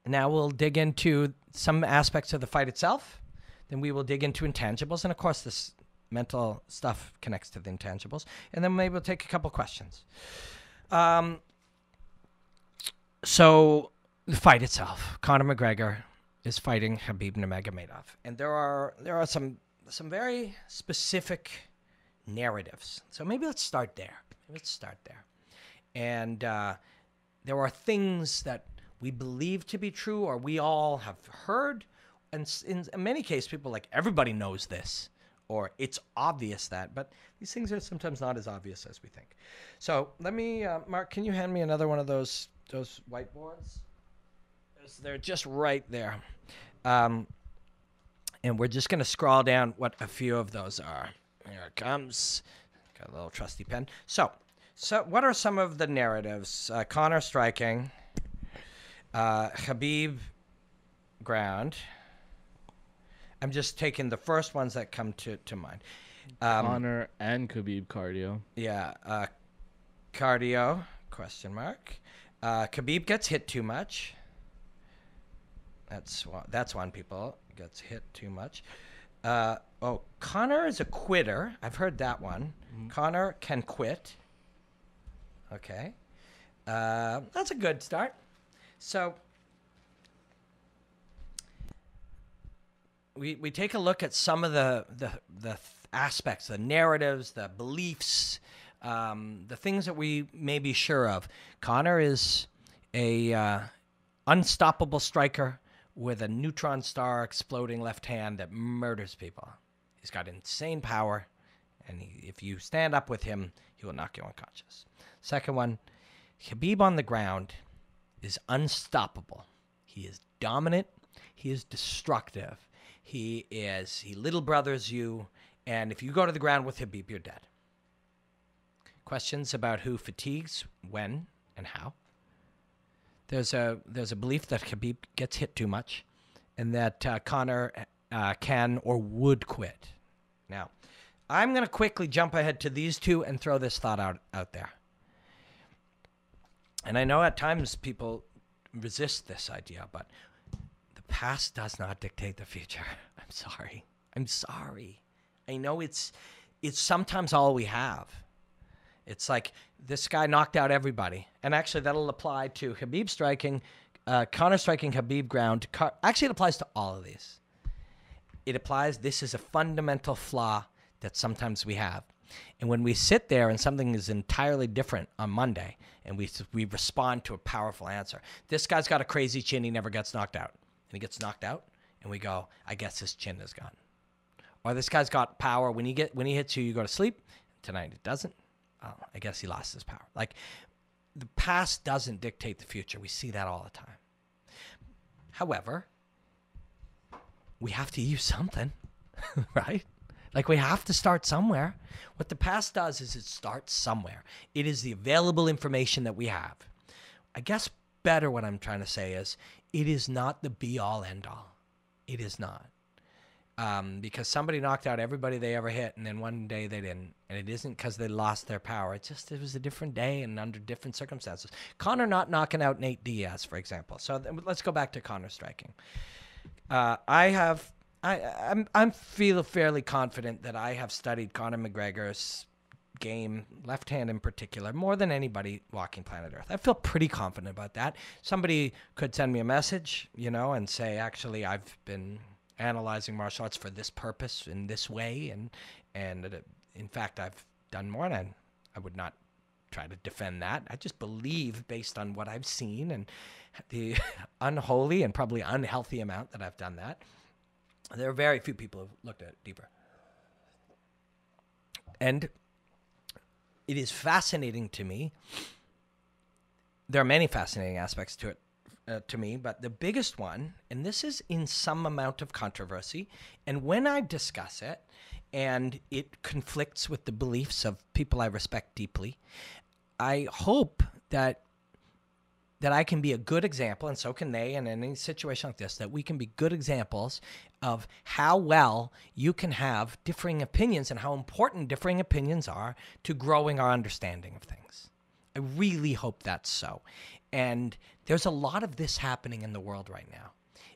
Now we'll dig into some aspects of the fight itself. Then we will dig into intangibles. And, of course, this mental stuff connects to the intangibles. And then maybe we'll take a couple questions. So the fight itself, Conor McGregor is fighting Khabib Nurmagomedov. And there are some very specific narratives. So maybe let's start there. And there are things that we believe to be true or we all have heard. And in many cases, people like, everybody knows this, or it's obvious that. But these things are sometimes not as obvious as we think. So let me, Mark, can you hand me another one of those whiteboards? They're just right there. And we're just going to scroll down what a few of those are. Here it comes. Got a little trusty pen. So what are some of the narratives? Conor striking. Habib ground. I'm just taking the first ones that come to mind. Conor and Khabib cardio. Yeah. Cardio, question mark. Khabib gets hit too much. That's one people gets hit too much. Conor is a quitter. I've heard that one. Mm-hmm. Conor can quit. Okay. That's a good start. So we take a look at some of the aspects, the narratives, the beliefs, the things that we may be sure of. Conor is a unstoppable striker with a neutron star exploding left hand that murders people. He's got insane power, and if you stand up with him, he will knock you unconscious. Second one, Habib on the ground is unstoppable. He is dominant. He is destructive. He little brothers you, and if you go to the ground with Habib, you're dead. Questions about who fatigues, when, and how. There's a belief that Habib gets hit too much, and that Conor can or would quit. Now, I'm going to quickly jump ahead to these two and throw this thought out there. And I know at times people resist this idea, but the past does not dictate the future. I'm sorry. I know it's sometimes all we have. It's like this guy knocked out everybody. And actually, that'll apply to Habib striking, Conor striking, Habib ground. Actually, it applies to all of these. It applies, this is a fundamental flaw that sometimes we have. And when we sit there and something is entirely different on Monday, and we respond to a powerful answer. This guy's got a crazy chin, he never gets knocked out. And he gets knocked out, and we go, I guess his chin is gone. Or this guy's got power, when he hits you, you go to sleep. Tonight it doesn't. Oh, I guess he lost his power. Like, the past doesn't dictate the future. We see that all the time. However, we have to use something, right? Like, we have to start somewhere. What the past does is it starts somewhere. It is the available information that we have. I guess better what I'm trying to say is it is not the be-all, end-all. It is not. Because somebody knocked out everybody they ever hit, and then one day they didn't. And it isn't because they lost their power. It was a different day and under different circumstances. Conor not knocking out Nate Diaz, for example. So let's go back to Conor striking. I'm feel fairly confident that I have studied Conor McGregor's game, left hand in particular, more than anybody walking planet Earth. I feel pretty confident about that. Somebody could send me a message, and say, actually, I've been analyzing martial arts for this purpose in this way, and in fact, I've done more, and I would not try to defend that. I just believe, based on what I've seen and the unholy and probably unhealthy amount that I've done that, there are very few people who have looked at it deeper. And it is fascinating to me. There are many fascinating aspects to it, to me, but the biggest one, and this is in some amount of controversy, and when I discuss it, and it conflicts with the beliefs of people I respect deeply, I hope that I can be a good example, and so can they, and in any situation like this, that we can be good examples of how well you can have differing opinions and how important differing opinions are to growing our understanding of things. I really hope that's so. And there's a lot of this happening in the world right now.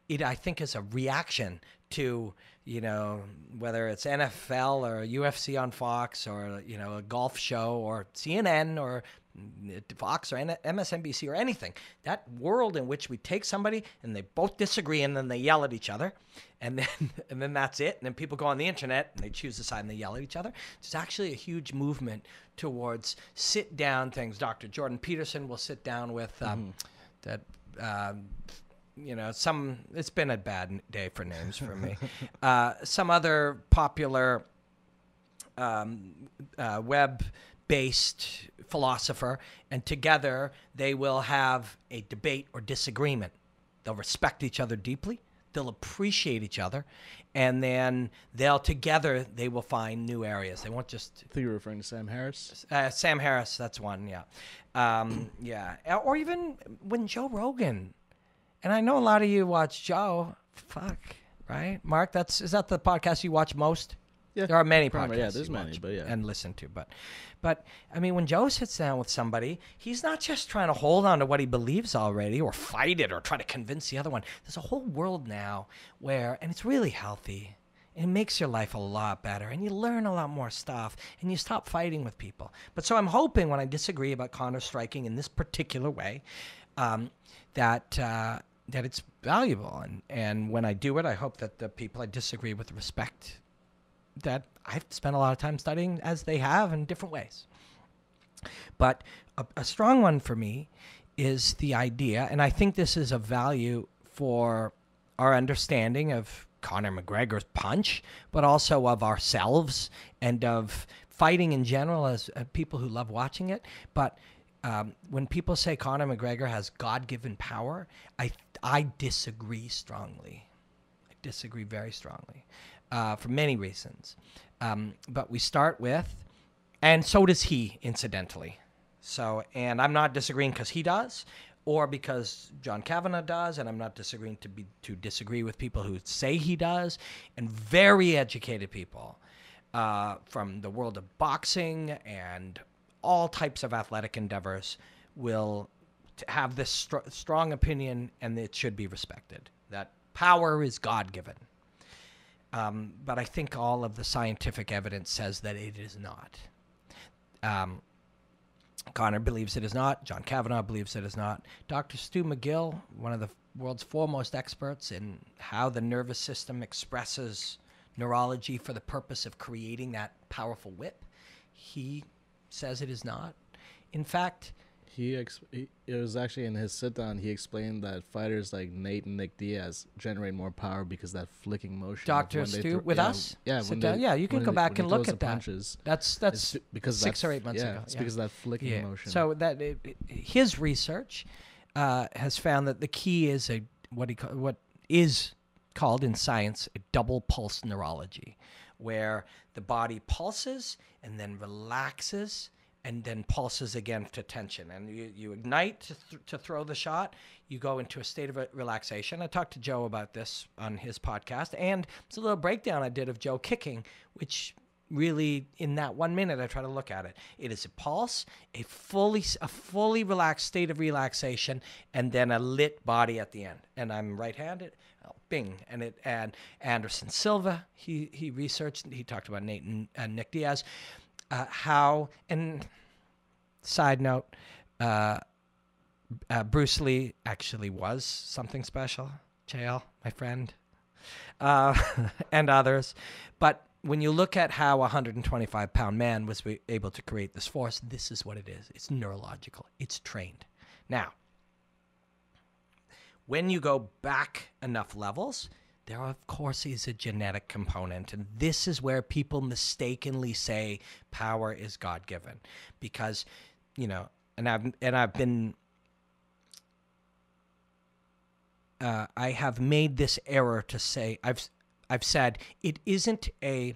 It, I think, is a reaction to, whether it's NFL or UFC on Fox or, a golf show or CNN or Fox or MSNBC or anything. That world in which we take somebody and they both disagree and then they yell at each other and then that's it. And then people go on the internet and they choose a side and they yell at each other. There's actually a huge movement towards sit down things. Dr. Jordan Peterson will sit down with it's been a bad day for names for me. Some other popular web-based philosopher, and together they will have a debate or disagreement. They'll respect each other deeply. They'll appreciate each other, and then they will find new areas. They won't just... I think you're referring to Sam Harris? Sam Harris, that's one, yeah. Yeah. Or even when Joe Rogan... And I know a lot of you watch Joe. Fuck, right? Mark, is that the podcast you watch most? Yeah. There are many podcasts. Yeah, there's many, but yeah. And listen to. But I mean, when Joe sits down with somebody, he's not just trying to hold on to what he believes already or fight it or try to convince the other one. There's a whole world now and it's really healthy. It makes your life a lot better, and you learn a lot more stuff, and you stop fighting with people. But so I'm hoping when I disagree about Conor striking in this particular way, that it's valuable. And when I do it, I hope that the people I disagree with respect that I've spent a lot of time studying as they have in different ways. But a strong one for me is the idea, and I think this is of value for our understanding of Conor McGregor's punch, but also of ourselves and of fighting in general as people who love watching it. But when people say Conor McGregor has God-given power, I disagree strongly. I disagree very strongly for many reasons. But we start with, and so does he, incidentally. And I'm not disagreeing because he does, or because John Kavanagh does, and I'm not disagreeing to disagree with people who say he does, and very educated people from the world of boxing and all types of athletic endeavors will have this strong opinion, and it should be respected, that power is God-given. But I think all of the scientific evidence says that it is not. Conor believes it is not. John Kavanagh believes it is not. Dr. Stu McGill, one of the world's foremost experts in how the nervous system expresses neurology for the purpose of creating that powerful whip, he says it is not. In fact, it was actually in his sit-down, he explained that fighters like Nate and Nick Diaz generate more power because that flicking motion. Dr. Stu with us? Yeah. Yeah, you can go back and look at that. Punches, that's because 6 or 8 months ago. It's because of that flicking motion. So his research has found that the key is what is called in science a double pulse neurology, where the body pulses and then relaxes and then pulses again to tension. And you ignite to throw the shot. You go into a state of relaxation. I talked to Joe about this on his podcast, and it's a little breakdown I did of Joe kicking, which really, in that 1 minute, I try to look at it. It is a pulse, a fully relaxed state of relaxation, and then a lit body at the end. And I'm right-handed. Bing. And Anderson Silva, he researched, he talked about Nate and Nick Diaz, how, and side note, Bruce Lee actually was something special. JL, my friend, and others. But when you look at how a 125-pound man was able to create this force, this is what it is. It's neurological. It's trained. Now, when you go back enough levels, there, of course, is a genetic component. And this is where people mistakenly say power is God-given. Because, I've been... I have made this error to say, I've said it isn't a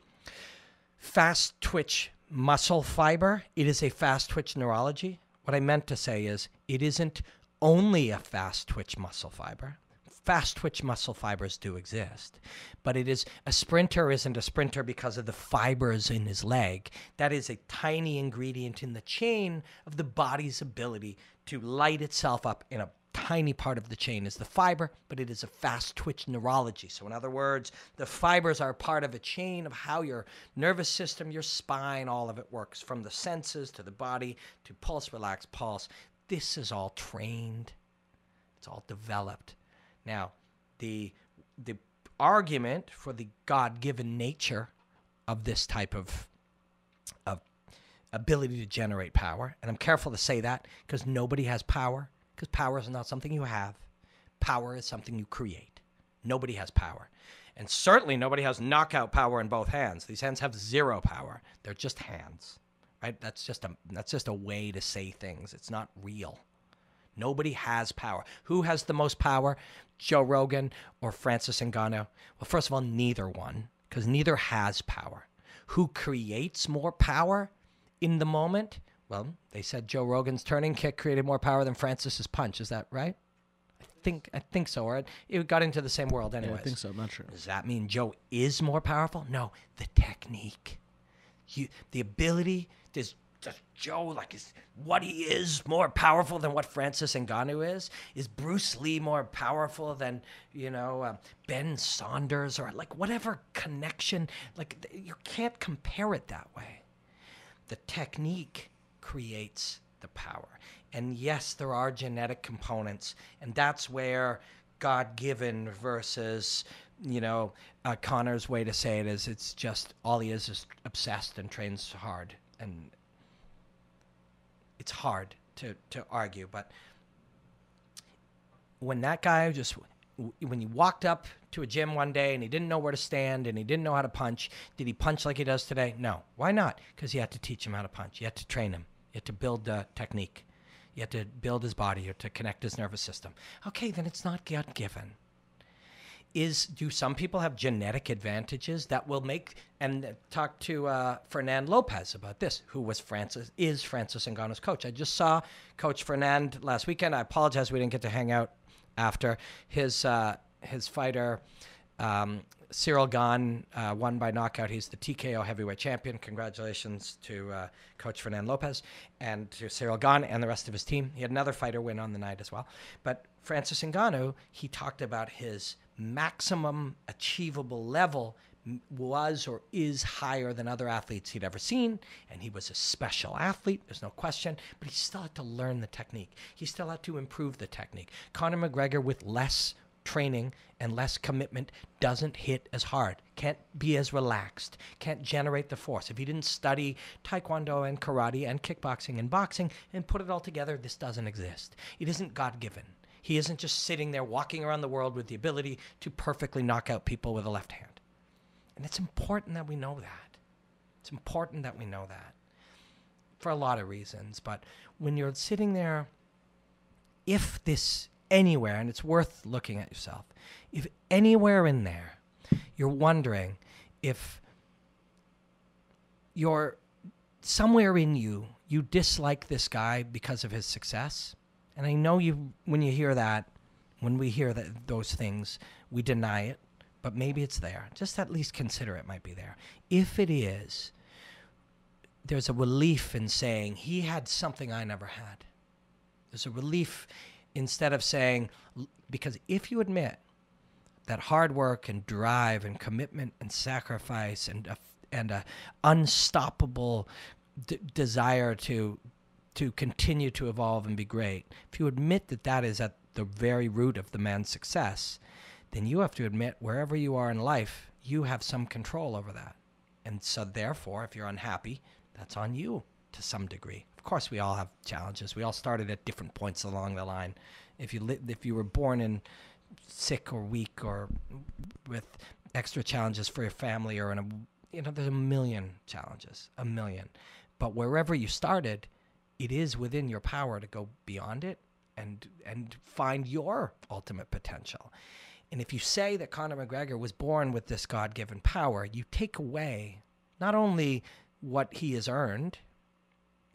fast twitch muscle fiber. It is a fast twitch neurology. What I meant to say is it isn't only a fast twitch muscle fiber. fast twitch muscle fibers do exist, but a sprinter isn't a sprinter because of the fibers in his leg. That is a tiny ingredient in the chain of the body's ability to light itself up. In a tiny part of the chain is the fiber, but it is a fast twitch neurology. So in other words, the fibers are part of a chain of how your nervous system, your spine, all of it works, from the senses to the body to pulse, relax, pulse. This is all trained. It's all developed. Now, the argument for the God-given nature of this type of ability to generate power, and I'm careful to say that because nobody has power, because power is not something you have. Power is something you create. Nobody has power. And certainly nobody has knockout power in both hands. These hands have zero power. They're just hands, right? That's just a way to say things. It's not real. Nobody has power. Who has the most power? Joe Rogan or Francis Ngannou? Well, first of all, neither one, because neither has power. Who creates more power in the moment? Well, they said Joe Rogan's turning kick created more power than Francis's punch. Is that right? I think so. Or it got into the same world anyways. Yeah, I think so. I'm not sure. Does that mean Joe is more powerful? No, the technique. The ability, does Joe, like, is what he is more powerful than what Francis Ngannou is? Is Bruce Lee more powerful than, Ben Saunders, or like whatever connection? Like, you can't compare it that way. The technique creates the power. And yes, there are genetic components, and that's where God-given versus, Conor's way to say it is, it's just all he is obsessed and trains hard. And it's hard to argue, but when that guy when he walked up to a gym one day and he didn't know where to stand and he didn't know how to punch, did he punch like he does today? No. Why not? Because you had to teach him how to punch. You had to train him. You had to build the technique. You had to build his body. You had to connect his nervous system. Okay, then it's not God-given. Do some people have genetic advantages that will make, and talk to Fernand Lopez about this, who is Francis Ngannou's coach. I just saw Coach Fernand last weekend. I apologize we didn't get to hang out after. His fighter, Cyril Gane, won by knockout. He's the TKO heavyweight champion. Congratulations to Coach Fernand Lopez and to Cyril Gane and the rest of his team. He had another fighter win on the night as well. But Francis Ngannou, he talked about his maximum achievable level was or is higher than other athletes he'd ever seen, and he was a special athlete, there's no question, but he still had to learn the technique. He still had to improve the technique. Conor McGregor, with less training and less commitment, doesn't hit as hard, can't be as relaxed, can't generate the force. If he didn't study taekwondo and karate and kickboxing and boxing and put it all together, this doesn't exist. It isn't God-given. He isn't just sitting there walking around the world with the ability to perfectly knock out people with a left hand. And it's important that we know that. It's important that we know that for a lot of reasons. But when you're sitting there, if this anywhere, and it's worth looking at yourself, if anywhere in there you're wondering if you're somewhere in you dislike this guy because of his success, and I know when we hear those things, we deny it, but maybe it's there. Just at least consider it might be there. If it is, there's a relief in saying he had something I never had. There's a relief instead of saying, because if you admit that hard work and drive and commitment and sacrifice and a unstoppable desire to continue to evolve and be great, if you admit that is at the very root of the man's success, then you have to admit wherever you are in life, you have some control over that. And so therefore, if you're unhappy, that's on you to some degree. Of course, we all have challenges. We all started at different points along the line. If you were born in sick or weak or with extra challenges for your family or there's a million challenges, a million. But wherever you started, it is within your power to go beyond it and find your ultimate potential. And if you say that Conor McGregor was born with this God-given power, you take away not only what he has earned,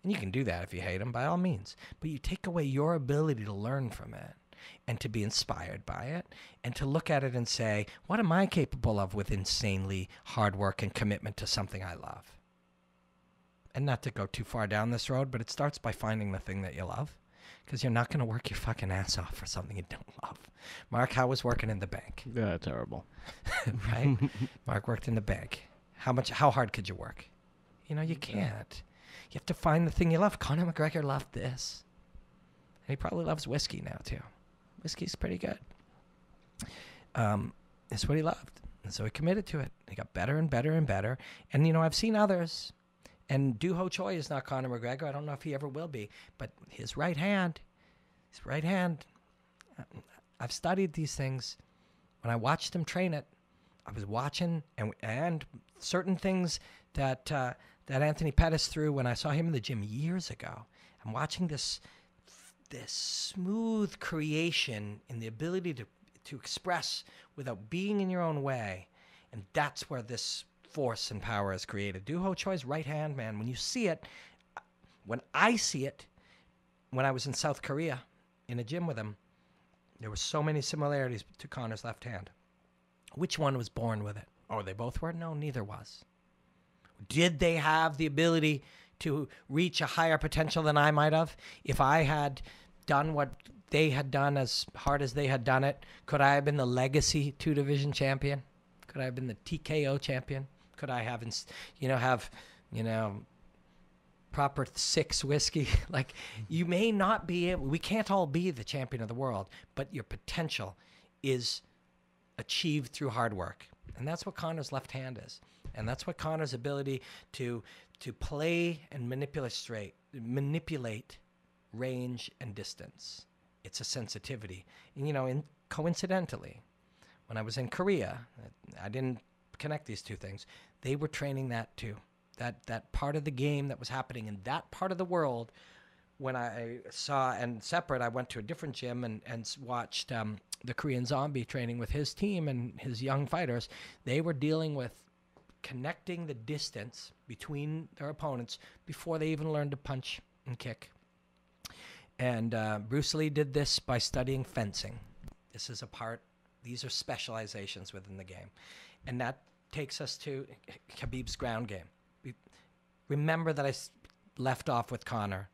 and you can do that if you hate him, by all means, but you take away your ability to learn from it. and to be inspired by it and to look at it and say, what am I capable of with insanely hard work and commitment to something I love? And not to go too far down this road, but it starts by finding the thing that you love, because you're not going to work your fucking ass off for something you don't love. Mark, how was working in the bank? Yeah, terrible. Right? Mark worked in the bank. How hard could you work? You can't. You have to find the thing you love. Conor McGregor loved this. And he probably loves whiskey now, too. Whiskey's pretty good. It's what he loved. And so he committed to it. He got better and better and better. And, I've seen others. And Doo Ho Choi is not Conor McGregor. I don't know if he ever will be. But his right hand, I've studied these things. When I watched him train it, I was watching and certain things that Anthony Pettis threw when I saw him in the gym years ago. I'm watching this smooth creation in the ability to express without being in your own way. And that's where this force and power is created. Doo Ho Choi's right hand, man, when you see it, when I see it, when I was in South Korea in a gym with him, there were so many similarities to Conor's left hand. Which one was born with it? Oh, they both were? No, neither was. Did they have the ability to reach a higher potential than I might have? If I had done what they had done as hard as they had done it, could I have been the legacy 2-division champion? Could I have been the TKO champion? Could I have, proper 6 whiskey? Like, you may not be able, we can't all be the champion of the world, but your potential is achieved through hard work. And that's what Conor's left hand is. And that's what Conor's ability to play and manipulate range and distance. It's a sensitivity. And, coincidentally, when I was in Korea, I didn't connect these two things. They were training that too. That part of the game that was happening in that part of the world. When I saw, and separate, I went to a different gym and watched the Korean Zombie training with his team and his young fighters. They were dealing with connecting the distance between their opponents before they even learned to punch and kick. And Bruce Lee did this by studying fencing. These are specializations within the game. And that takes us to Khabib's ground game. Remember that I left off with Conor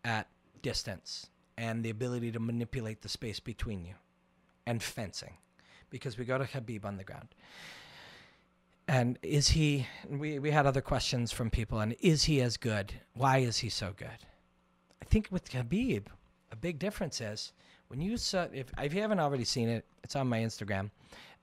at distance and the ability to manipulate the space between you and fencing, because we go to Habib on the ground. And is he, we had other questions from people, and is he as good? Why is he so good? I think with Habib, a big difference is when you saw, if you haven't already seen it, it's on my Instagram,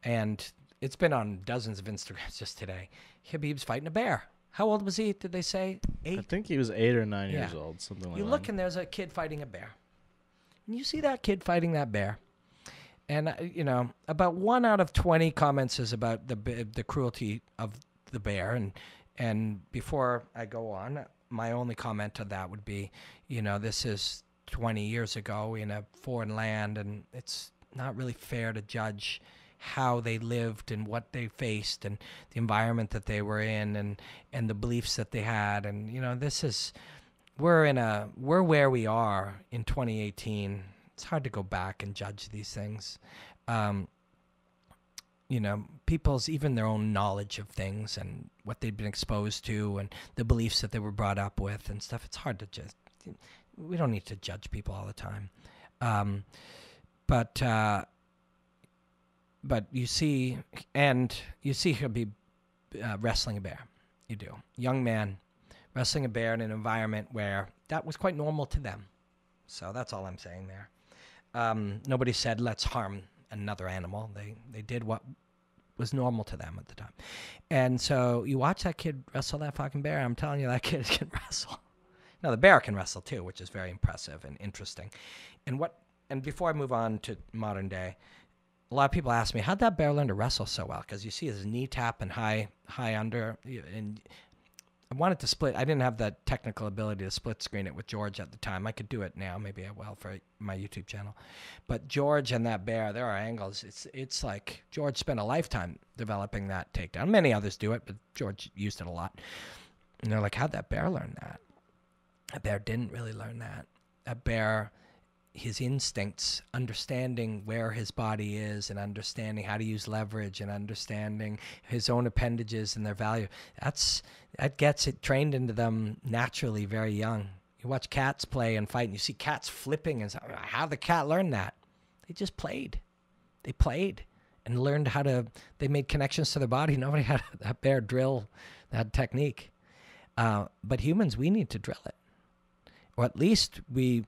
and it's been on dozens of Instagrams just today. Habib's fighting a bear. How old was he, did they say? 8? I think he was 8 or 9 years old, something like that. You look and there's a kid fighting a bear. And you see that kid fighting that bear. And, about 1 out of 20 comments is about the cruelty of the bear. And before I go on, my only comment to that would be, this is 20 years ago in a foreign land, and it's not really fair to judge how they lived and what they faced and the environment that they were in and the beliefs that they had. And, we're where we are in 2018. It's hard to go back and judge these things. People's, even their own knowledge of things and what they'd been exposed to and the beliefs that they were brought up with and stuff. It's hard to just, we don't need to judge people all the time. But you see Habib wrestling a bear. You do. Young man wrestling a bear in an environment where that was quite normal to them. So that's all I'm saying there. Nobody said, let's harm another animal. They did what was normal to them at the time. And so you watch that kid wrestle that fucking bear. I'm telling you, that kid can wrestle. Now, the bear can wrestle too, which is very impressive and interesting. And before I move on to modern day, a lot of people ask me, how'd that bear learn to wrestle so well? Because you see his knee tap and high under. And I wanted to split. I didn't have the technical ability to split screen it with George at the time. I could do it now. Maybe I will for my YouTube channel. But George and that bear, there are angles. It's like George spent a lifetime developing that takedown. Many others do it, but George used it a lot. And they're like, how'd that bear learn that? A bear didn't really learn that. A bear, his instincts, understanding where his body is and understanding how to use leverage and understanding his own appendages and their value. That gets it trained into them naturally very young. You watch cats play and fight and you see cats flipping and how the cat learned that? They just played. They played and learned they made connections to their body. Nobody had that bear drill that technique. But humans, we need to drill it. Or at least the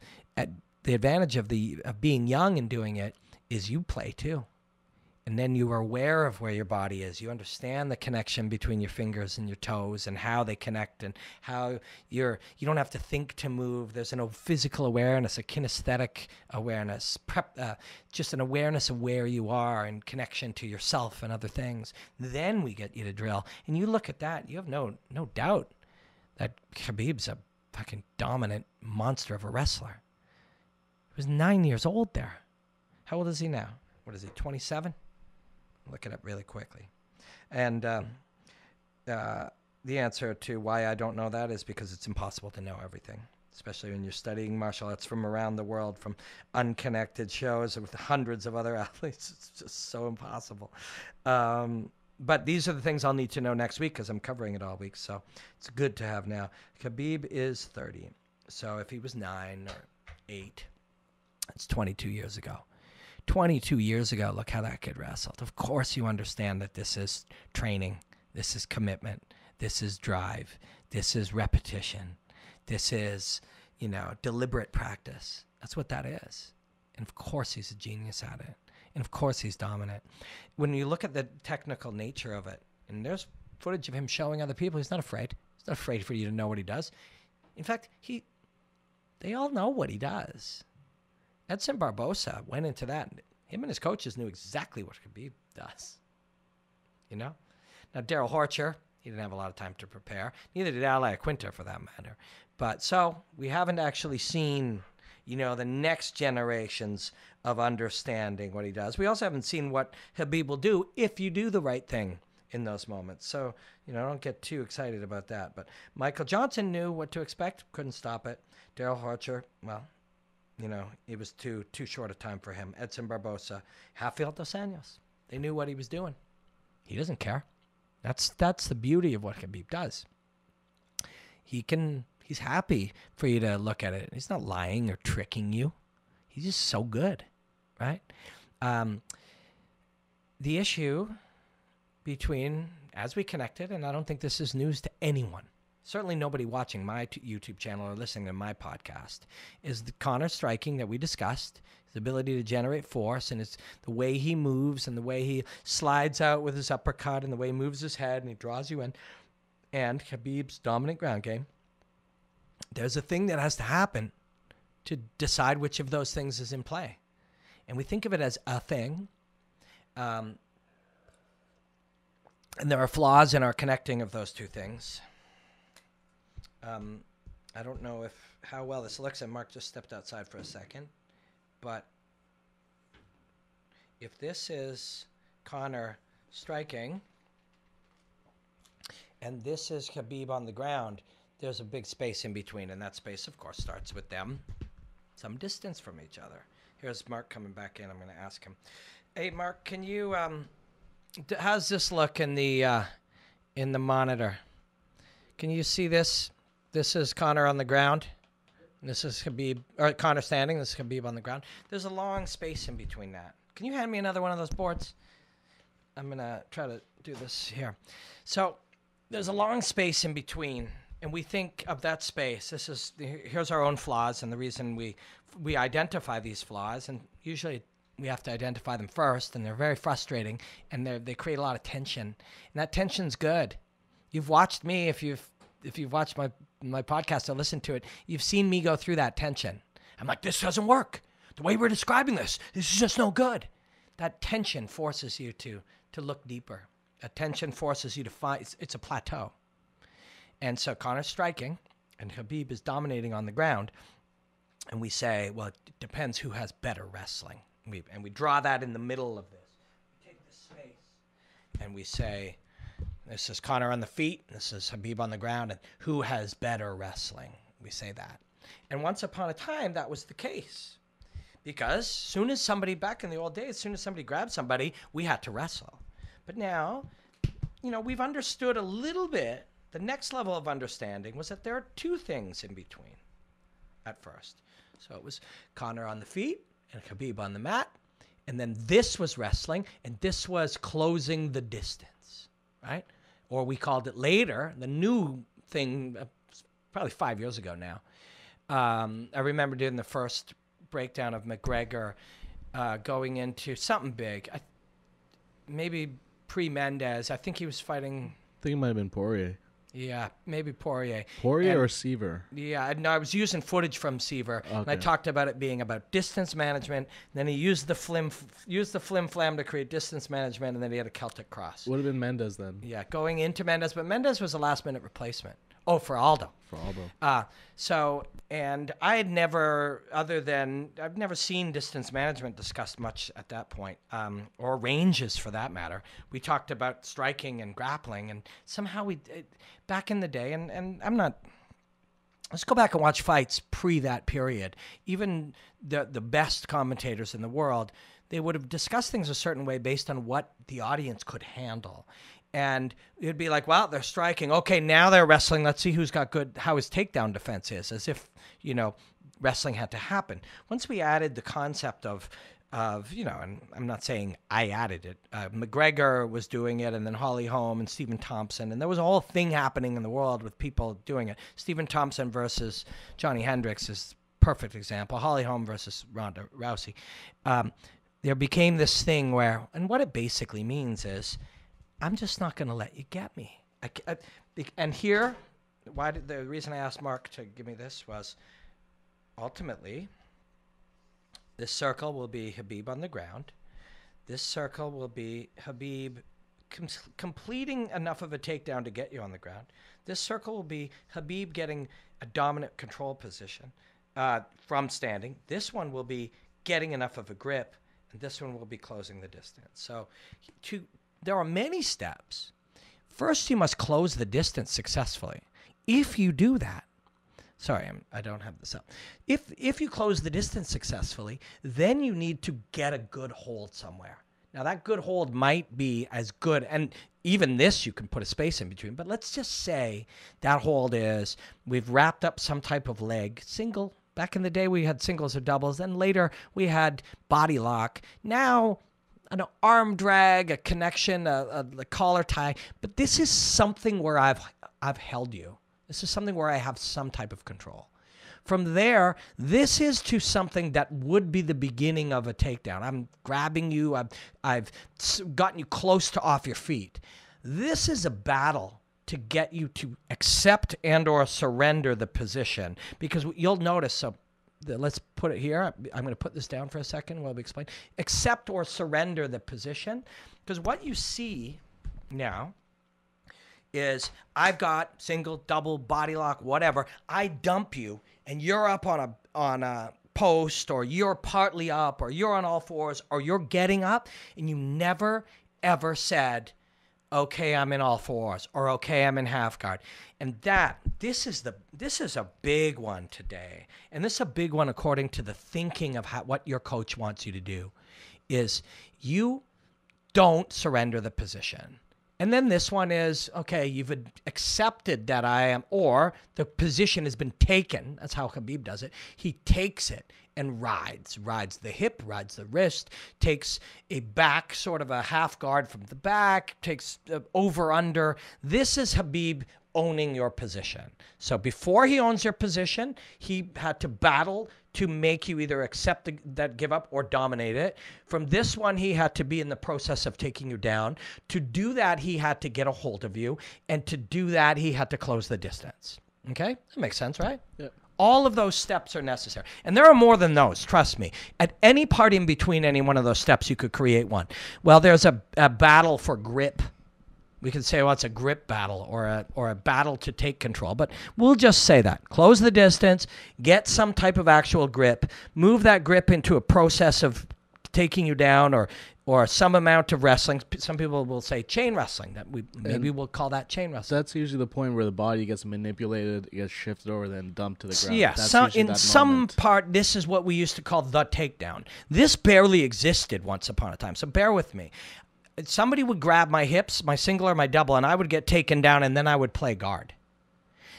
advantage of being young and doing it is you play too. And then you are aware of where your body is. You understand the connection between your fingers and your toes and how they connect and how you don't have to think to move. There's a physical awareness, a kinesthetic awareness, just an awareness of where you are and connection to yourself and other things. Then we get you to drill. And you look at that, you have no doubt that Khabib's a fucking dominant monster of a wrestler. He was 9 years old there. How old is he now? What is he, 27? Look it up really quickly. And the answer to why I don't know that is because it's impossible to know everything, especially when you're studying martial arts from around the world, from unconnected shows with hundreds of other athletes. It's just so impossible. But these are the things I'll need to know next week because I'm covering it all week. So it's good to have now. Khabib is 30. So if he was 9 or 8, it's 22 years ago. 22 years ago, look how that kid wrestled. Of course you understand that this is training. This is commitment. This is drive. This is repetition. This is, deliberate practice. That's what that is. And of course he's a genius at it. And of course he's dominant. When you look at the technical nature of it, and there's footage of him showing other people, he's not afraid. He's not afraid for you to know what he does. In fact, they all know what he does. Edson Barbosa went into that. Him and his coaches knew exactly what Khabib does. Now Daryl Horcher, he didn't have a lot of time to prepare. Neither did Ali Quinta, for that matter. But so we haven't actually seen, the next generations of understanding what he does. We also haven't seen what Habib will do if you do the right thing in those moments. So, don't get too excited about that. But Michael Johnson knew what to expect, couldn't stop it. Daryl Horcher, well, it was too short a time for him. Edson Barbosa, Rafael dos Anjos. They knew what he was doing. He doesn't care. That's the beauty of what Khabib does. He's happy for you to look at it. He's not lying or tricking you. He's just so good, right? The issue between, as we connected, and I don't think this is news to anyone, certainly nobody watching my YouTube channel or listening to my podcast, is the Conor Striking that we discussed, his ability to generate force, and it's the way he moves and the way he slides out with his uppercut and the way he moves his head and he draws you in, and Khabib's dominant ground game. There's a thing that has to happen to decide which of those things is in play. And we think of it as a thing. And there are flaws in our connecting of those two things. I don't know how well this looks, and Mark just stepped outside for a second. But if this is Conor striking, and this is Khabib on the ground, there's a big space in between, and that space, of course, starts with them some distance from each other. Here's Mark coming back in. I'm going to ask him. Hey, Mark, can you, how's this look in the monitor? Can you see this? This is Conor on the ground. And this is Khabib, or Conor standing. This is Khabib on the ground. There's a long space in between that. Can you hand me another one of those boards? I'm going to try to do this here. So there's a long space in between, and we think of that space. Here's our own flaws, and the reason we identify these flaws, and usually we have to identify them first, and they're very frustrating, and they create a lot of tension. And that tension's good. You've watched me, if you've watched my podcast or listened to it, you've seen me go through that tension. I'm like, this doesn't work. The way we're describing this is just no good. That tension forces you to look deeper. That tension forces you to find, it's a plateau. And so Conor's striking, and Habib is dominating on the ground. And we say, well, it depends who has better wrestling. And we draw that in the middle of this. We take this space, and we say, this is Conor on the feet, this is Habib on the ground, and who has better wrestling? We say that. And once upon a time, that was the case. Because soon as somebody, back in the old days, as soon as somebody grabbed somebody, we had to wrestle. But now, you know, we've understood a little bit. The next level of understanding was that there are two things in between at first. So it was Conor on the feet and Khabib on the mat. And then this was wrestling, and this was closing the distance, right? Or we called it later, the new thing, probably 5 years ago now. I remember doing the first breakdown of McGregor going into something big. Maybe pre-Mendez. I think he was fighting... I think it might have been Poirier. Yeah, maybe Poirier. Poirier or Seaver? Yeah, no, I was using footage from Seaver, and I talked about it being about distance management. Then he used the flim flam to create distance management, and then he had a Celtic cross. Would have been Mendez then. Yeah, going into Mendez, but Mendez was a last-minute replacement. Oh, for Aldo. For Aldo. And I had never, I've never seen distance management discussed much at that point, or ranges for that matter. We talked about striking and grappling, and somehow back in the day, and I'm not, let's go back and watch fights pre that period. Even the best commentators in the world, they would have discussed things a certain way based on what the audience could handle. And it'd be like, well, they're striking. Okay, now they're wrestling. Let's see who's got how his takedown defense is, as if, you know, wrestling had to happen. Once we added the concept of, you know, and I'm not saying I added it. McGregor was doing it, and then Holly Holm and Stephen Thompson. And there was a whole thing happening in the world with people doing it. Stephen Thompson versus Johnny Hendricks is a perfect example. Holly Holm versus Ronda Rousey. There became this thing where, and what it basically means is, I'm just not going to let you get me. And here, the reason I asked Mark to give me this was, ultimately, this circle will be Habib on the ground. This circle will be Habib completing enough of a takedown to get you on the ground. This circle will be Habib getting a dominant control position from standing. This one will be getting enough of a grip, and this one will be closing the distance. So there are many steps. First, you must close the distance successfully. If you do that, I don't have this up. If you close the distance successfully, then you need to get a good hold somewhere. Now, that good hold might be as good, and even this you can put a space in between, but let's just say that hold is, we've wrapped up some type of leg, single. Back in the day, we had singles or doubles. Then later, we had body lock. Now, an arm drag, a connection, a collar tie. But this is something where I've held you. This is something where I have some type of control. From there, this is to something that would be the beginning of a takedown. I'm grabbing you. I've gotten you close to off your feet. This is a battle to get you to accept and or surrender the position. Because you'll notice, so let's put it here. I'm going to put this down for a second while we explain. Accept or surrender the position. Because what you see now is I've got single, double, body lock, whatever. I dump you, and you're up on a post, or you're partly up, or you're on all fours, or you're getting up, and you never, ever said, okay, I'm in all fours, or okay, I'm in half guard. And this is a big one today. And this is a big one according to the thinking of what your coach wants you to do, is you don't surrender the position. And then this one is, okay, you've accepted that I am, or the position has been taken. That's how Habib does it. He takes it and rides the hip, rides the wrist, takes a back, sort of a half guard from the back, takes over, under. This is Habib owning your position. So before he owns your position, he had to battle to make you either accept that give up or dominate it. From this one, he had to be in the process of taking you down. To do that, he had to get a hold of you. And to do that, he had to close the distance. Okay? That makes sense, right? Yeah. All of those steps are necessary. And there are more than those, trust me. At any part in between any one of those steps, you could create one. Well, there's a battle for grip. We could say, well, it's a grip battle or a battle to take control. But we'll just say that. Close the distance, get some type of actual grip, move that grip into a process of taking you down or some amount of wrestling. Some people will say chain wrestling. Maybe we'll call that chain wrestling. That's usually the point where the body gets manipulated, it gets shifted over, then dumped to the ground. Yeah, in some part, this is what we used to call the takedown. This barely existed once upon a time, so bear with me. Somebody would grab my hips, my single or my double, and I would get taken down, and then I would play guard.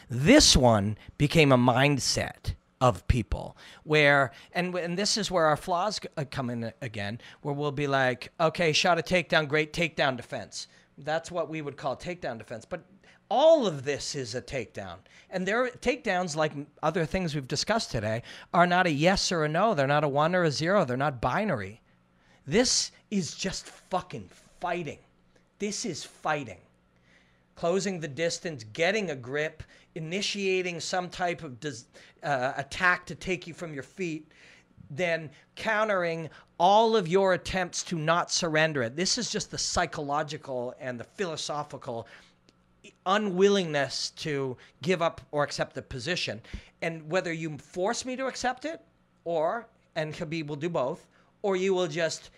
This one became a mindset of people where, and this is where our flaws come in again, where we'll be like, okay, shot a takedown, great takedown defense. That's what we would call takedown defense. But all of this is a takedown. And their takedowns, like other things we've discussed today, are not a yes or a no. They're not a 1 or a 0. They're not binary. This is just fucking fighting. This is fighting. Closing the distance, getting a grip, initiating some type of attack to take you from your feet, then countering all of your attempts to not surrender it. This is just the psychological and the philosophical unwillingness to give up or accept the position. And whether you force me to accept it, and Khabib will do both, or you will just,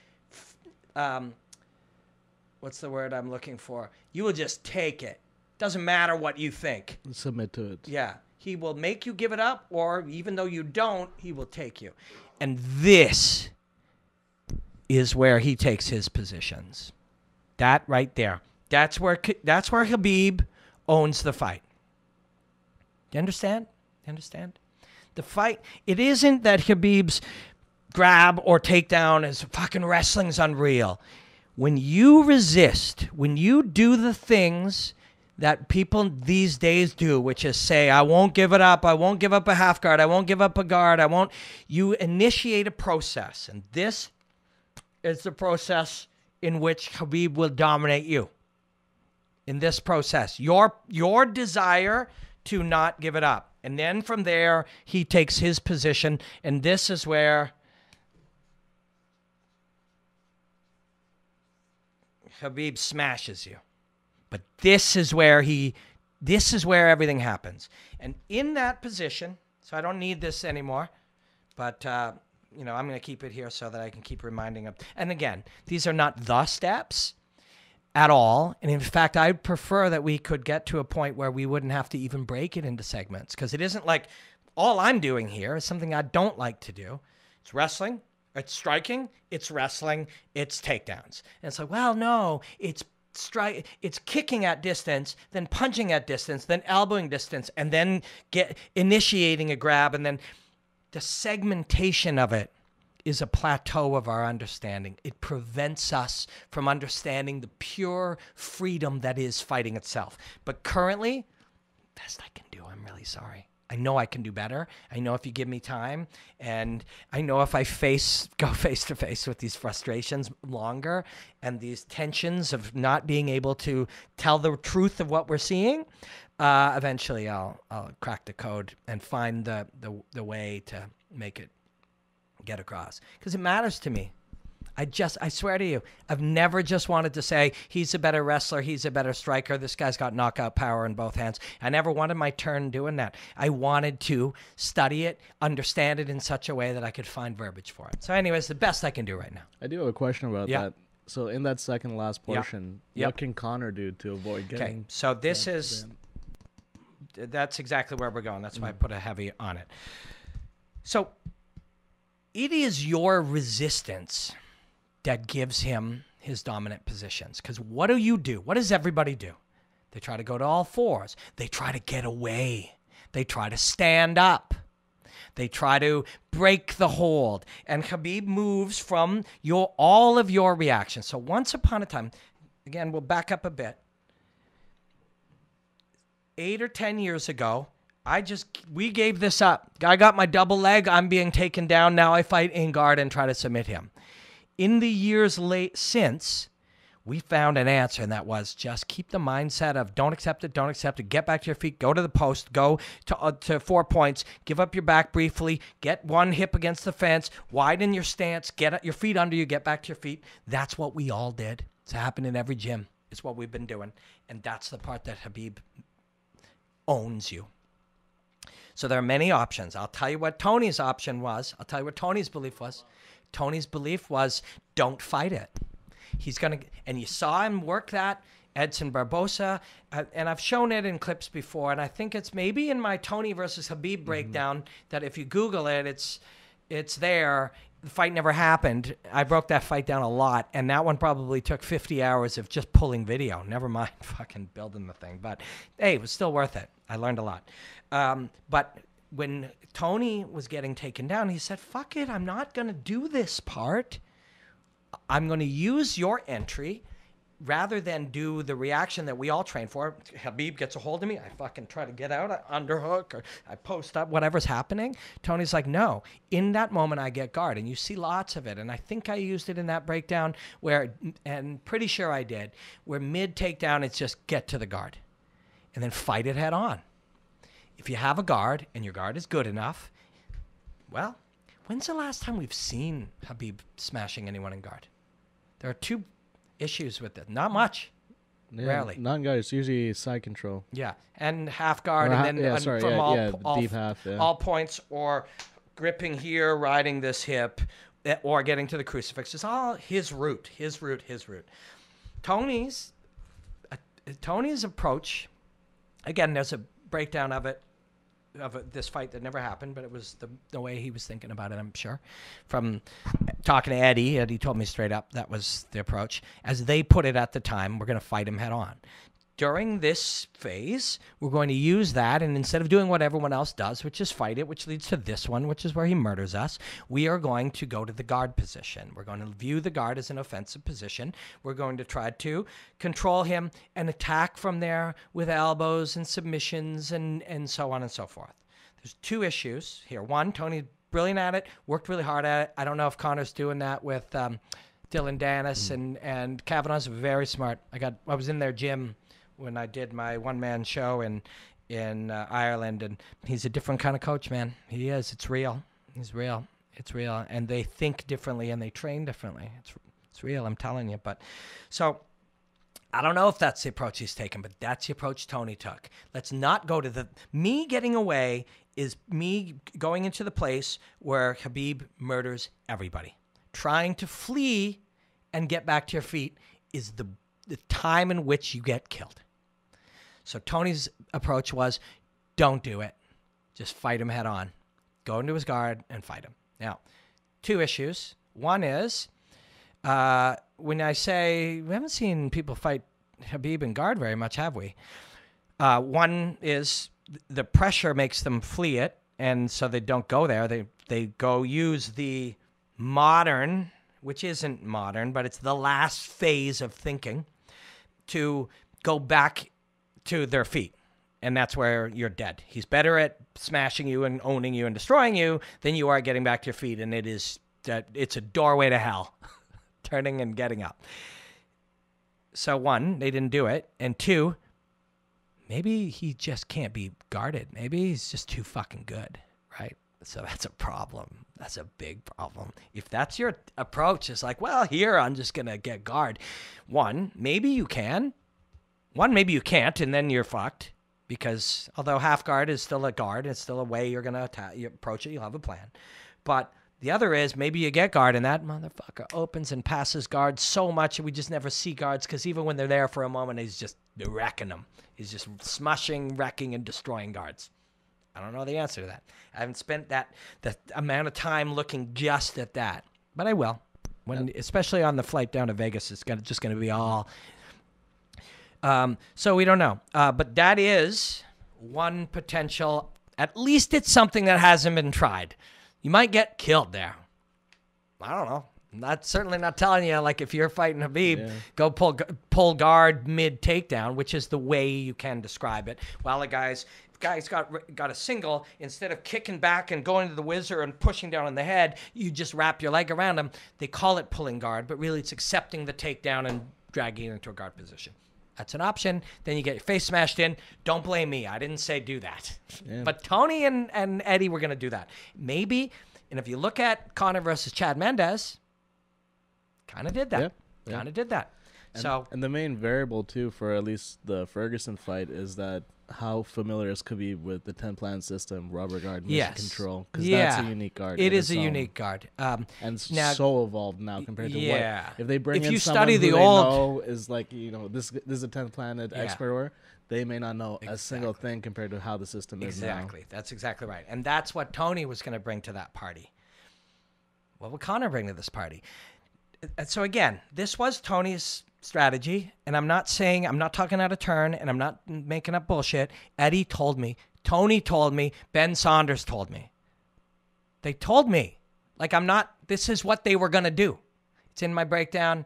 what's the word I'm looking for? You will just take it. Doesn't matter what you think. Submit to it. Yeah. He will make you give it up, or even though you don't, he will take you. And this is where he takes his positions. That right there. That's where Habib owns the fight. You understand? The fight, it isn't that Habib's grab or takedown is fucking wrestling's unreal. When you resist, when you do the things that people these days do, which is say, I won't give it up, I won't give up a half guard, I won't give up a guard, you initiate a process. And this is the process in which Khabib will dominate you. In this process, your desire to not give it up. And then from there, he takes his position, and this is where Khabib smashes you. But this is where everything happens. And in that position, so I don't need this anymore, but, I'm going to keep it here so that I can keep reminding them. And again, these are not the steps at all. And in fact, I'd prefer that we could get to a point where we wouldn't have to even break it into segments, because it isn't like all I'm doing here is something I don't like to do. It's wrestling, it's striking, it's wrestling, it's takedowns. And it's like, well, no, it's kicking at distance, then punching at distance, then elbowing distance, and then initiating a grab. And then the segmentation of it is a plateau of our understanding. It prevents us from understanding the pure freedom that is fighting itself. But currently, best I can do. I'm really sorry. I know I can do better. I know if you give me time, and I know if I go face to face with these frustrations longer and these tensions of not being able to tell the truth of what we're seeing, eventually I'll crack the code and find the way to make it get across, because it matters to me. I swear to you, I've never just wanted to say, he's a better wrestler, he's a better striker, this guy's got knockout power in both hands. I never wanted my turn doing that. I wanted to study it, understand it in such a way that I could find verbiage for it. So anyways, the best I can do right now. I do have a question about that. So in that second last portion, Yep. what can Conor do to avoid getting... Okay, so this is... That's exactly where we're going. That's why I put a heavy on it. So it is your resistance that gives him his dominant positions. Because what do you do? What does everybody do? They try to go to all fours. They try to get away. They try to stand up. They try to break the hold. And Khabib moves from all of your reactions. So once upon a time, again, we'll back up a bit. 8 or 10 years ago, we gave this up. I got my double leg. I'm being taken down. Now I fight in guard and try to submit him. In the years since, we found an answer, and that was just keep the mindset of don't accept it, get back to your feet, go to the post, go to 4 points, give up your back briefly, get one hip against the fence, widen your stance, get your feet under you, get back to your feet. That's what we all did. It's happened in every gym. It's what we've been doing, and that's the part that Habib owns you. So there are many options. I'll tell you what Tony's option was. I'll tell you what Tony's belief was. Tony's belief was don't fight it. He's going to, and you saw him work that. Edson Barbosa, and I've shown it in clips before, and I think it's maybe in my Tony versus Habib breakdown that if you Google it, it's there. The fight never happened. I broke that fight down a lot, and that one probably took 50 hours of just pulling video. Never mind fucking building the thing. But, hey, it was still worth it. I learned a lot. But when Tony was getting taken down, he said, fuck it, I'm not going to do this part. I'm going to use your entry rather than do the reaction that we all train for. Habib gets a hold of me, I fucking try to get out, I underhook, or I post up, whatever's happening. Tony's like, no, in that moment I get guard. And you see lots of it. And I think I used it in that breakdown where, and pretty sure I did, where mid takedown, it's just get to the guard and then fight it head on. If you have a guard and your guard is good enough, well, when's the last time we've seen Habib smashing anyone in guard? There are two issues with it. Not much. Yeah, Rarely. Non-guard, it's usually side control. Yeah, and half guard, and then from all deep half, all points, or gripping here, riding this hip, or getting to the crucifix. It's all his route. Tony's approach, again, there's a breakdown of this fight that never happened, but it was the way he was thinking about it, I'm sure. From talking to Eddie told me straight up that was the approach. As they put it at the time, we're going to fight him head on. During this phase, we're going to use that, and instead of doing what everyone else does, which is fight it, which leads to this one, which is where he murders us, we are going to go to the guard position. We're going to view the guard as an offensive position. We're going to try to control him and attack from there with elbows and submissions and so on and so forth. There's two issues here. One, Tony's brilliant at it, worked really hard at it. I don't know if Conor's doing that with Dylan Dennis and Kavanaugh's very smart. I was in their gym when I did my one-man show in Ireland, and he's a different kind of coach, man. He is. It's real. He's real. It's real. And they think differently and they train differently. It's real, I'm telling you. But so I don't know if that's the approach he's taken, but that's the approach Tony took. Let's not go to me getting away is me going into the place where Habib murders everybody. Trying to flee and get back to your feet is the time in which you get killed. So Tony's approach was, don't do it. Just fight him head on. Go into his guard and fight him. Now, two issues. One is, when I say, we haven't seen people fight Habib in guard very much, have we? One is the pressure makes them flee it, and so they don't go there. They go use the modern, which isn't modern, but it's the last phase of thinking, to go back to their feet. And that's where you're dead. He's better at smashing you and owning you and destroying you than you are getting back to your feet. And it's a doorway to hell, turning and getting up. So one, they didn't do it. And two, maybe he just can't be guarded. Maybe he's just too fucking good, right? So that's a problem. That's a big problem. If that's your approach, it's like, well, here, I'm just going to get guard. One, maybe you can. One, maybe you can't, and then you're fucked. Because although half guard is still a guard, it's still a way you're going to approach it. You'll have a plan. But the other is maybe you get guard, and that motherfucker opens and passes guard so much we just never see guards, because even when they're there for a moment, he's just wrecking them. He's just smushing, wrecking, and destroying guards. I don't know the answer to that. I haven't spent the amount of time looking just at that, but I will. Especially on the flight down to Vegas, it's just going to be all. So we don't know, but that is one potential. At least it's something that hasn't been tried. You might get killed there. I don't know. Certainly not telling you, like, if you're fighting Habib, go pull guard mid takedown, which is the way you can describe it. While the guy's got a single, instead of kicking back and going to the whizzer and pushing down on the head, you just wrap your leg around him. They call it pulling guard, but really it's accepting the takedown and dragging it into a guard position. That's an option. Then you get your face smashed in. Don't blame me. I didn't say do that. Yeah. But Tony and Eddie were going to do that. Maybe, and if you look at Conor versus Chad Mendes, kind of did that. Kind of did that. And the main variable, too, for at least the Ferguson fight is that how familiar is Khabib with the 10-plan system, rubber guard, mission Yes. control? Because Yeah. that's a unique guard. It in is its a own. unique guard. And it's now- so evolved now compared to Yeah. what if they bring If in you someone study who the they old- know is like this is a 10th planet Yeah. expert, or they may not know a single thing compared to how the system is now. Exactly. That's exactly right. And that's what Tony was going to bring to that party. What would Conor bring to this party? And so again, this was Tony's strategy, and I'm not talking out of turn, and I'm not making up bullshit. Eddie told me, Tony told me, Ben Saunders told me. They told me. Like, this is what they were going to do. It's in my breakdown.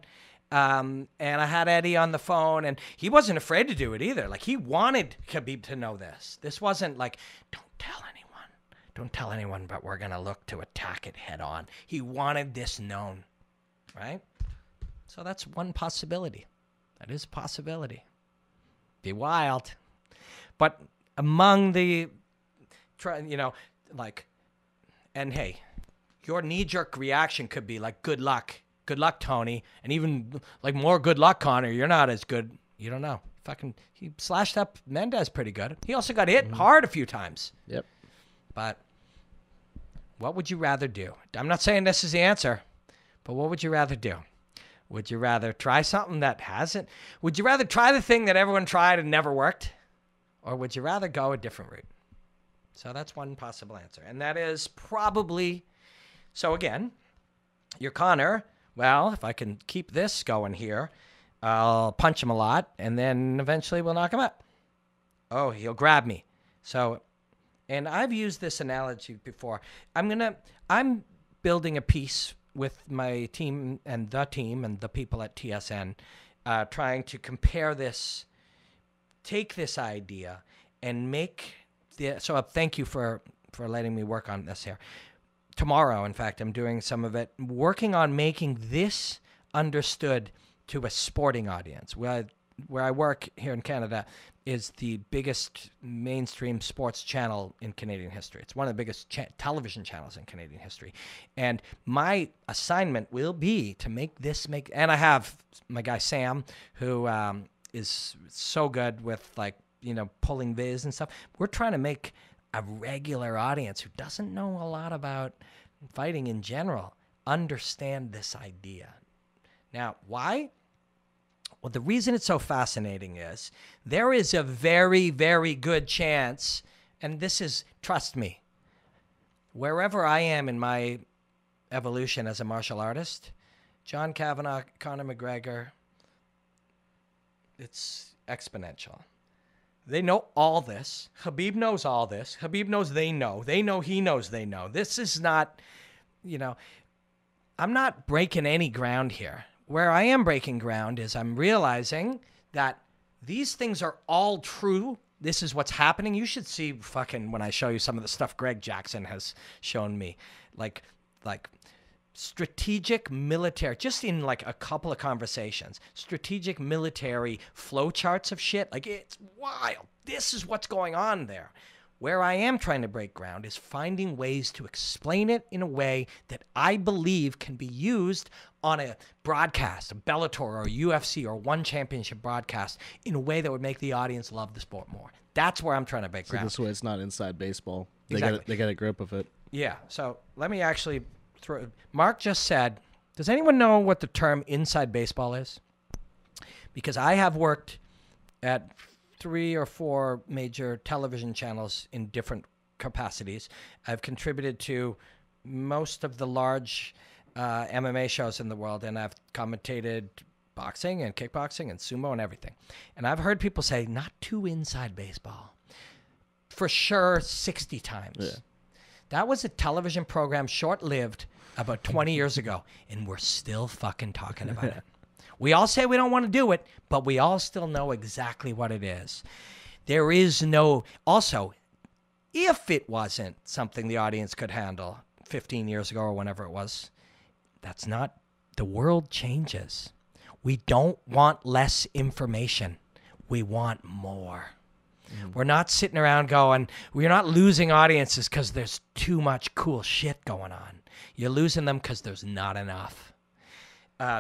And I had Eddie on the phone, and he wasn't afraid to do it either. Like, he wanted Khabib to know this. This wasn't like, don't tell anyone, but we're going to look to attack it head on. He wanted this known, right? So that's one possibility. That is a possibility. Be wild. But among the, and hey, your knee-jerk reaction could be like, good luck. Good luck, Tony. And even like more good luck, Conor. You're not as good. You don't know. He slashed up Mendez pretty good. He also got hit hard a few times. Yep. But what would you rather do? I'm not saying this is the answer, but what would you rather do? Would you rather try something that hasn't? Would you rather try the thing that everyone tried and never worked? Or would you rather go a different route? So that's one possible answer. And that is probably, so again, you're Conor. Well, if I can keep this going here, I'll punch him a lot, and then eventually we'll knock him out. Oh, he'll grab me. So, and I've used this analogy before. I'm building a piece with my team and the people at TSN, trying to compare this, take this idea, and make so thank you for letting me work on this here. Tomorrow, in fact, I'm doing some of it, working on making this understood to a sporting audience. Where I work here in Canada is the biggest mainstream sports channel in Canadian history. It's one of the biggest television channels in Canadian history. And my assignment will be to and I have my guy Sam, who is so good with pulling viz and stuff. We're trying to make a regular audience who doesn't know a lot about fighting in general understand this idea. Now, why? Well, the reason it's so fascinating is there is a very, very good chance, and this is, trust me, wherever I am in my evolution as a martial artist, John Kavanagh, Conor McGregor, it's exponential. They know all this. Habib knows all this. Habib knows they know. They know he knows they know. This is not, I'm not breaking any ground here. Where I am breaking ground is I'm realizing that these things are all true. This is what's happening. You should see when I show you some of the stuff Greg Jackson has shown me. Like strategic military, just in a couple of conversations, strategic military flowcharts of shit. It's wild. This is what's going on there. Where I am trying to break ground is finding ways to explain it in a way that I believe can be used on a broadcast, a Bellator or a UFC or one championship broadcast in a way that would make the audience love the sport more. That's where I'm trying to break ground. This way it's not inside baseball. They Exactly. get a grip of it. Yeah. So let me actually Mark just said, does anyone know what the term inside baseball is? Because I have worked at 3 or 4 major television channels in different capacities. I've contributed to most of the large MMA shows in the world, and I've commentated boxing and kickboxing and sumo and everything. And I've heard people say, not too inside baseball. For sure, 60 times. Yeah. That was a television program, short-lived, about 20 years ago, and we're still fucking talking about it. We all say we don't want to do it, but we all still know exactly what it is. There is no... Also, if it wasn't something the audience could handle 15 years ago or whenever it was, that's not... The world changes. We don't want less information. We want more. We're not sitting around going, we're not losing audiences because there's too much cool shit going on. You're losing them because there's not enough.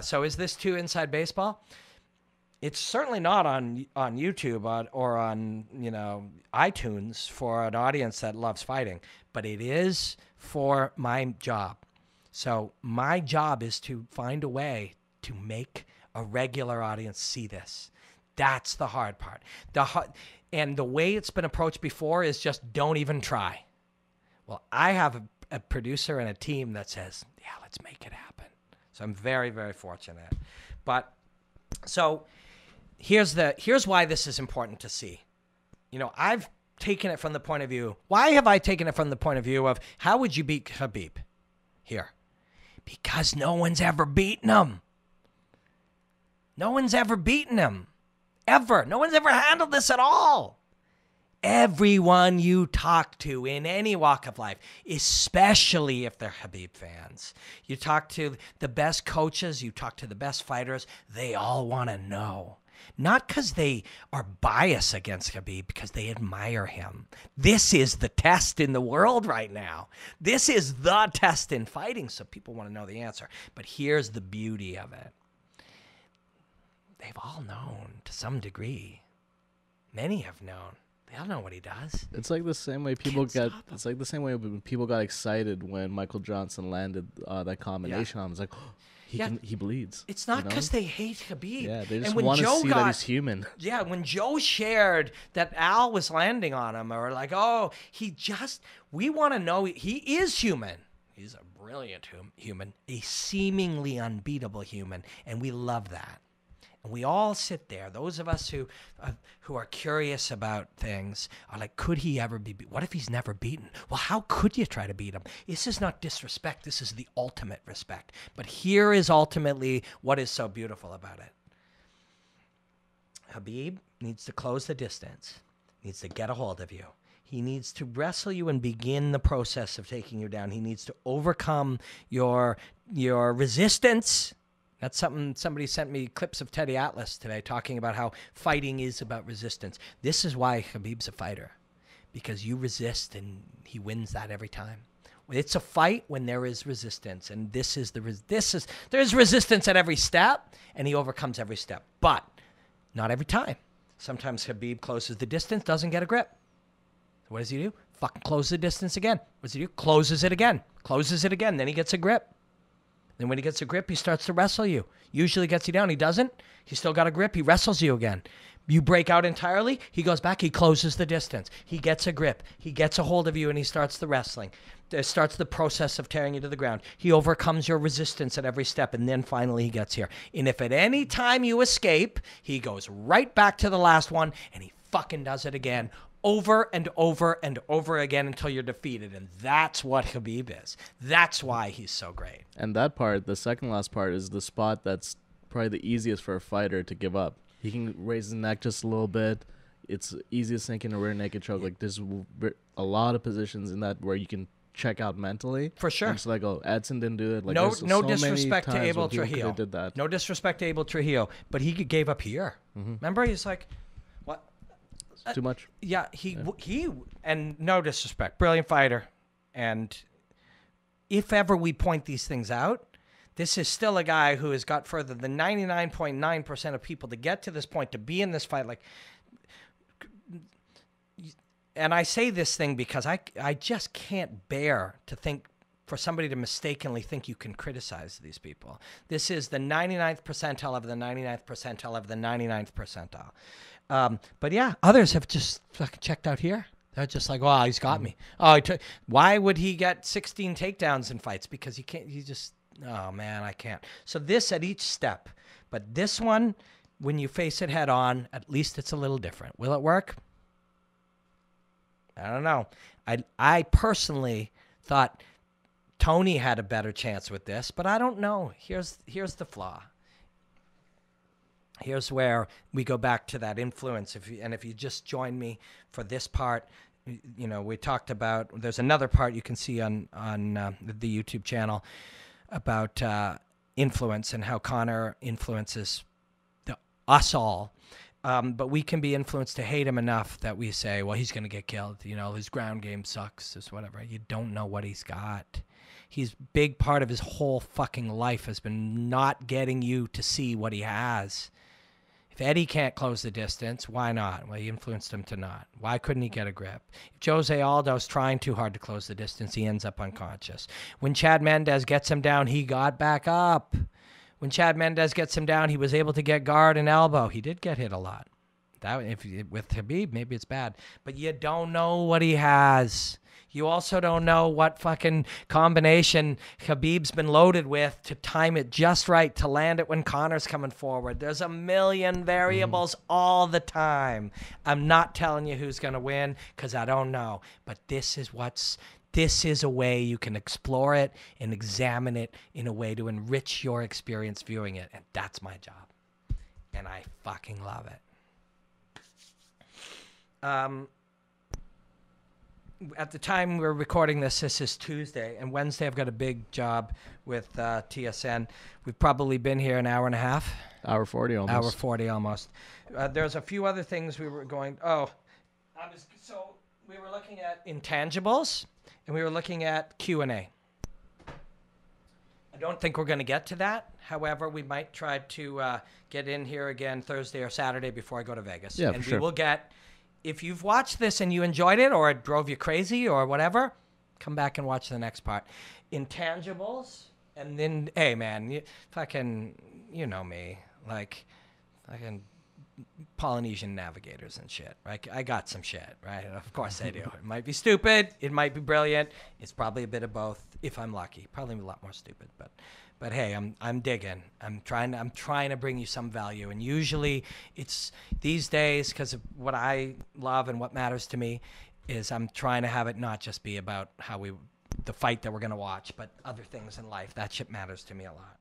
So is this too inside baseball? It's certainly not on YouTube or on iTunes for an audience that loves fighting, but it is for my job. So my job is to find a way to make a regular audience see this. That's the hard part. And the way it's been approached before is just don't even try. Well, I have a producer and a team that says, yeah, let's make it happen. So I'm very, very fortunate. But so here's why this is important to see. I've taken it from the point of view. Why have I taken it from the point of view of how would you beat Khabib here? Because no one's ever beaten him. No one's ever beaten him. Ever. No one's ever handled this at all. Everyone you talk to in any walk of life, especially if they're Habib fans, you talk to the best coaches, you talk to the best fighters, they all want to know. Not because they are biased against Habib, because they admire him. This is the test in the world right now. This is the test in fighting, so people want to know the answer. But here's the beauty of it. They've all known to some degree. Many have known. They all know what he does. It's like the same way it's like the same way when people got excited when Michael Johnson landed that combination on him. It's like, oh, he bleeds. It's not because they hate Habib. Yeah, they just want to see that he's human. Yeah, when Joe shared that Al was landing on him, or like, oh, we want to know he is human. He's a brilliant human, a seemingly unbeatable human, and we love that. And we all sit there. Those of us who are curious about things are like, could he ever be beaten? What if he's never beaten? Well, how could you try to beat him? This is not disrespect. This is the ultimate respect. But here is ultimately what is so beautiful about it. Habib needs to close the distance, needs to get a hold of you. He needs to wrestle you and begin the process of taking you down. He needs to overcome your resistance. That's something somebody sent me clips of Teddy Atlas today talking about how fighting is about resistance. This is why Khabib's a fighter, because you resist and he wins that every time. It's a fight when there is resistance, and there's resistance at every step, and he overcomes every step, but not every time. Sometimes Khabib closes the distance, doesn't get a grip. What does he do? Fucking close the distance again. What does he do? Closes it again. Then he gets a grip. Then when he gets a grip, he starts to wrestle you. Usually gets you down. He doesn't. He's still got a grip. He wrestles you again. You break out entirely. He goes back. He closes the distance. He gets a grip. He gets a hold of you, and he starts the wrestling. It starts the process of tearing you to the ground. He overcomes your resistance at every step, and then finally he gets here. And if at any time you escape, he goes right back to the last one, and he fucking does it again. Over and over and over again until you're defeated. And that's what Habib is. That's why he's so great. And that part, the second last part, is the spot that's probably the easiest for a fighter to give up. He can raise his neck just a little bit. It's easy to sink in a rear naked choke. Like, there's a lot of positions in that where you can check out mentally. For sure. It's like, oh, Edson didn't do it. Like, no disrespect to Abel Trujillo. Did that. No disrespect to Abel Trujillo. But he gave up here. Mm-hmm. Remember? He's like, what? Too much. Yeah, he and no disrespect, brilliant fighter, and if ever we point these things out, this is still a guy who has got further than 99.9% of people to get to this point, to be in this fight. Like, and I say this thing because I just can't bear to think for somebody to mistakenly think you can criticize these people. This is the 99th percentile of the 99th percentile of the 99th percentile. But yeah, others have just fucking checked out here. They're just like, wow, he's got me. Oh, why would he get 16 takedowns in fights? Because he can't, oh man, I can't. So this at each step. But this one, when you face it head on, at least it's a little different. Will it work? I don't know. I personally thought Tony had a better chance with this, but I don't know. Here's the flaw. Here's where we go back to that influence. If you just join me for this part, we talked about, there's another part you can see on the YouTube channel about influence and how Conor influences us all. But we can be influenced to hate him enough that we say, well, he's going to get killed. His ground game sucks, is whatever. You don't know what he's got. He's big part of his whole fucking life has been not getting you to see what he has. If Eddie can't close the distance, why not? Well, he influenced him to not. Why couldn't he get a grip? If Jose Aldo's trying too hard to close the distance, he ends up unconscious. When Chad Mendes gets him down, he got back up. When Chad Mendes gets him down, he was able to get guard and elbow. He did get hit a lot. With Habib, maybe it's bad. But you don't know what he has. You also don't know what fucking combination Khabib's been loaded with to time it just right to land it when Conor's coming forward. There's a million variables all the time. I'm not telling you who's going to win because I don't know. But this is a way you can explore it and examine it in a way to enrich your experience viewing it. And that's my job. And I fucking love it. At the time we're recording this is Tuesday, and Wednesday I've got a big job with TSN. We've probably been here an hour and a half. Hour 40 almost. Hour 40 almost. There's a few other things we were going... So we were looking at Intangibles, and we were looking at Q&A. I don't think we're going to get to that. However, we might try to get in here again Thursday or Saturday before I go to Vegas. Yeah, and for sure. We will get... If you've watched this and you enjoyed it or it drove you crazy or whatever, come back and watch the next part. Intangibles, and then, hey, man, you know me, like fucking Polynesian navigators and shit. Right? I got some shit, right? Of course I do. It might be stupid. It might be brilliant. It's probably a bit of both if I'm lucky. Probably a lot more stupid, but hey, I'm digging. I'm trying to bring you some value. And usually it's these days, because of what I love and what matters to me, is I'm trying to have it not just be about the fight that we're going to watch, but other things in life. That shit matters to me a lot.